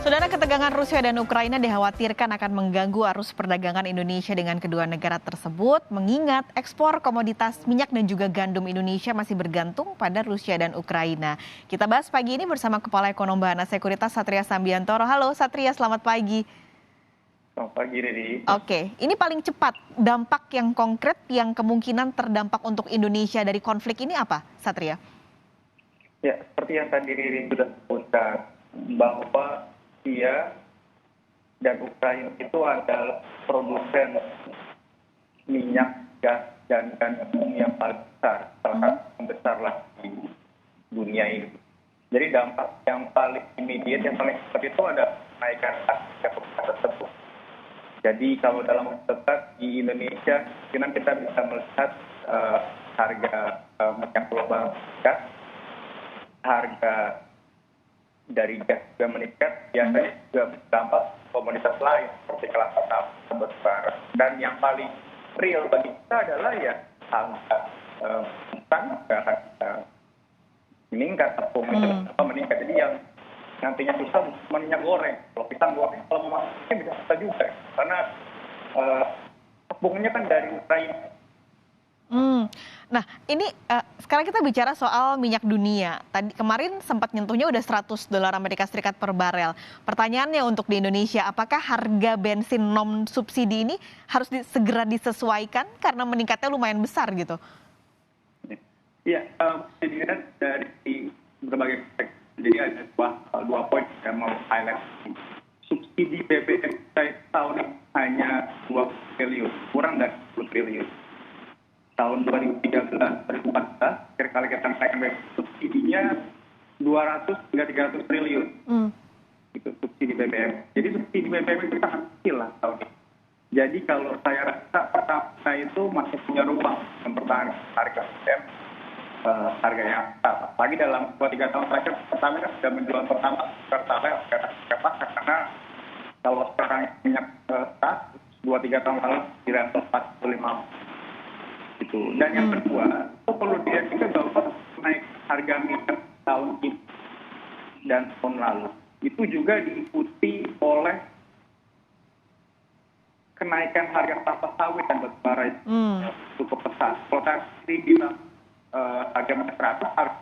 Saudara, ketegangan Rusia dan Ukraina dikhawatirkan akan mengganggu arus perdagangan Indonesia dengan kedua negara tersebut, mengingat ekspor komoditas minyak dan juga gandum Indonesia masih bergantung pada Rusia dan Ukraina. Kita bahas pagi ini bersama Kepala Ekonom Bahana Sekuritas Satria Sambiantoro. Halo Satria, selamat pagi. Selamat pagi, Riri. Oke, ini paling cepat dampak yang konkret yang kemungkinan terdampak untuk Indonesia dari konflik ini apa, Satria? Ya, seperti yang tadi Riri sudah sebutkan, bahwa Rusia dan Ukraina itu adalah produsen minyak, gas, dan gandum yang paling besar, salah satu yang besar lah di dunia ini. Jadi dampak yang paling immediate, yang paling cepat itu ada kenaikan harga komoditas tersebut. Jadi kalau dalam waktu dekat di Indonesia, mungkin kita bisa melihat harga minyak global meningkat, harga dari gas juga meningkat, biasanya juga berdampak komoditas lain seperti kelapa sawit, batu bara. Dan yang paling real bagi kita adalah ya harga harga meningkat, tepung meningkat. Jadi yang nantinya susah minyak goreng. Kalau pisang goreng, kalau memasaknya bisa susah juga, karena tepungnya kan dari Ukraina. Nah, ini sekarang kita bicara soal minyak dunia. Kemarin sempat nyentuhnya udah $100 Amerika Serikat per barel. Pertanyaannya untuk di Indonesia, apakah harga bensin non subsidi ini harus segera disesuaikan karena meningkatnya lumayan besar gitu? Iya, dilihat dari berbagai aspek. Jadi ada dua poin yang mau highlight. Subsidi BBM tahun ini hanya 20 triliun, kurang dari 10 triliun. Tahun 2013, 2014, kira-kira kita naikkan subsidinya 200 hingga 300 triliun. Itu subsidi BBM. Jadi subsidi BBM itu sangat kecil lah tahun ini. Jadi kalau saya rasa pertama itu masih punya ruang mempertahankan harga BBM, harga yang atas. Lagi dalam 2-3 tahun terakhir, Pertamina sudah menjual pertama Pertalite karena kalau sekarang minyak tas 2-3 tahun lalu kira 45. Dan yang kedua, itu perlu dilihat juga bahwa naik harga minyak tahun ini dan tahun lalu itu juga diikuti oleh kenaikan harga kelapa sawit dan batu bara itu cukup besar. Kalau tadi bilang harga minyak 100, harga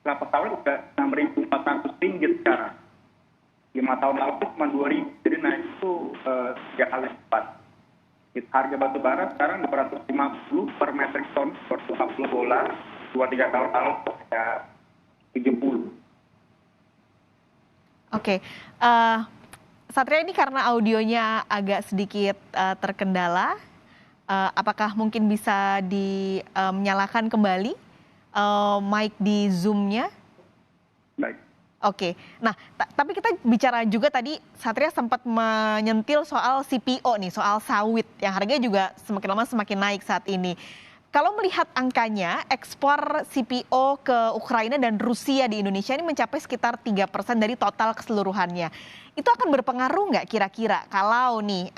kelapa sawit sudah Rp6.400 sekarang. 5 tahun lalu itu cuma 2.000, jadi naik itu 3 kali lipat. Harga batu bara sekarang $250 per metrik ton, $250. 2-3 tahun lalu ya 70. Oke, Satria, ini karena audionya agak sedikit terkendala, apakah mungkin bisa dinyalakan kembali mic di Zoom-nya? Baik. Oke, nah tapi kita bicara juga tadi Satria sempat menyentil soal CPO nih, soal sawit yang harganya juga semakin lama semakin naik saat ini. Kalau melihat angkanya, ekspor CPO ke Ukraina dan Rusia di Indonesia ini mencapai sekitar 3% dari total keseluruhannya. Itu akan berpengaruh nggak kira-kira kalau nih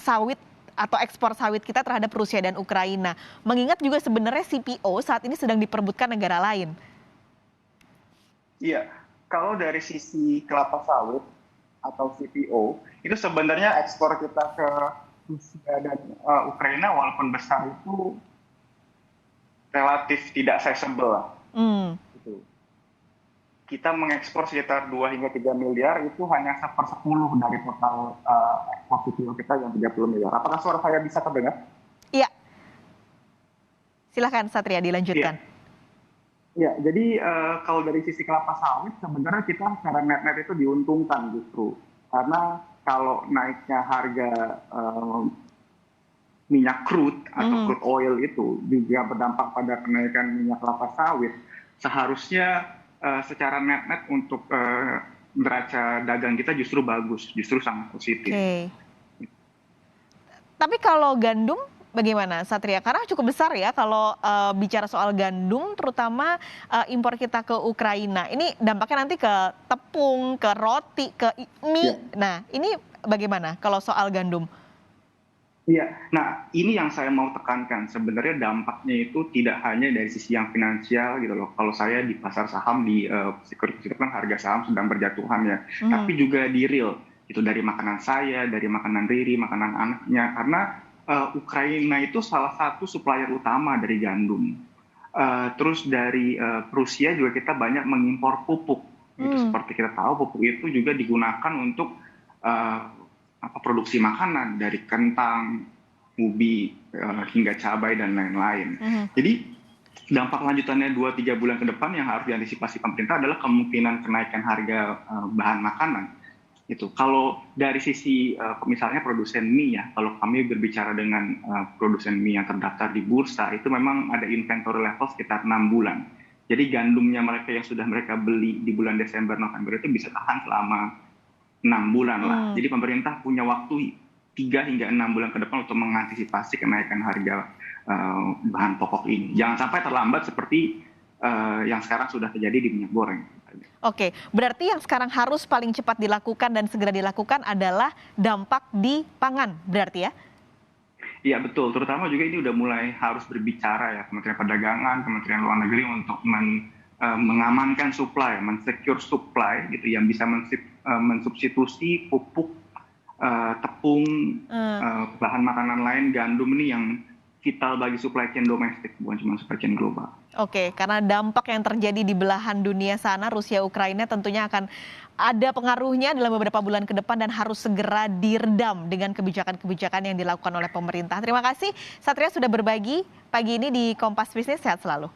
sawit atau ekspor sawit kita terhadap Rusia dan Ukraina? Mengingat juga sebenarnya CPO saat ini sedang diperebutkan negara lain. Iya, kalau dari sisi kelapa sawit atau CPO, itu sebenarnya ekspor kita ke Rusia dan Ukraina walaupun besar itu relatif tidak sizable. Gitu. Kita mengekspor sekitar 2 hingga 3 miliar, itu hanya 1/10 dari total ekspor CPO kita yang 30 miliar. Apakah suara saya bisa terdengar? Iya. Silakan Satria, dilanjutkan. Iya. Ya, jadi kalau dari sisi kelapa sawit sebenarnya kita secara net-net itu diuntungkan justru. Karena kalau naiknya harga minyak crude atau crude oil itu juga berdampak pada kenaikan minyak kelapa sawit, seharusnya secara net-net untuk neraca dagang kita justru bagus, justru sangat positif. Okay. Tapi kalau gandum bagaimana Satria? Karena cukup besar ya kalau bicara soal gandum, terutama impor kita ke Ukraina. Ini dampaknya nanti ke tepung, ke roti, ke mie. Yeah. Nah, ini bagaimana kalau soal gandum? Iya, nah ini yang saya mau tekankan. Sebenarnya dampaknya itu tidak hanya dari sisi yang finansial gitu loh. Kalau saya di pasar saham di sekuritas itu kan harga saham sedang berjatuhan ya. Mhm. Tapi juga di real itu dari makanan saya, dari makanan Riri, makanan anaknya. Karena Ukraina itu salah satu supplier utama dari gandum. Terus dari Rusia juga kita banyak mengimpor pupuk. Gitu Hmm. seperti kita tahu pupuk itu juga digunakan untuk eh, produksi makanan dari kentang, ubi, hingga cabai dan lain-lain. Mhm. Jadi dampak lanjutannya 2-3 bulan ke depan yang harus diantisipasi pemerintah adalah kemungkinan kenaikan harga bahan makanan. Itu kalau dari sisi misalnya produsen mie ya, kalau kami berbicara dengan produsen mie yang terdaftar di bursa itu memang ada inventory level sekitar 6 bulan. Jadi gandumnya mereka yang sudah mereka beli di bulan Desember November itu bisa tahan selama 6 bulan lah. Hmm. Jadi pemerintah punya waktu 3 hingga 6 bulan ke depan untuk mengantisipasi kenaikan harga bahan pokok ini. Jangan sampai terlambat seperti yang sekarang sudah terjadi di minyak goreng. Oke, berarti yang sekarang harus paling cepat dilakukan dan segera dilakukan adalah dampak di pangan, berarti ya? Iya betul, terutama juga ini udah mulai harus berbicara ya Kementerian Perdagangan, Kementerian Luar Negeri untuk mengamankan supply, mensecure supply gitu yang bisa mensubstitusi pupuk, tepung, Hmm. bahan makanan lain, gandum ini yang vital bagi supply chain domestik, bukan cuma supply chain global. Oke, karena dampak yang terjadi di belahan dunia sana, Rusia, Ukraina tentunya akan ada pengaruhnya dalam beberapa bulan ke depan dan harus segera diredam dengan kebijakan-kebijakan yang dilakukan oleh pemerintah. Terima kasih Satria sudah berbagi pagi ini di Kompas Bisnis, sehat selalu.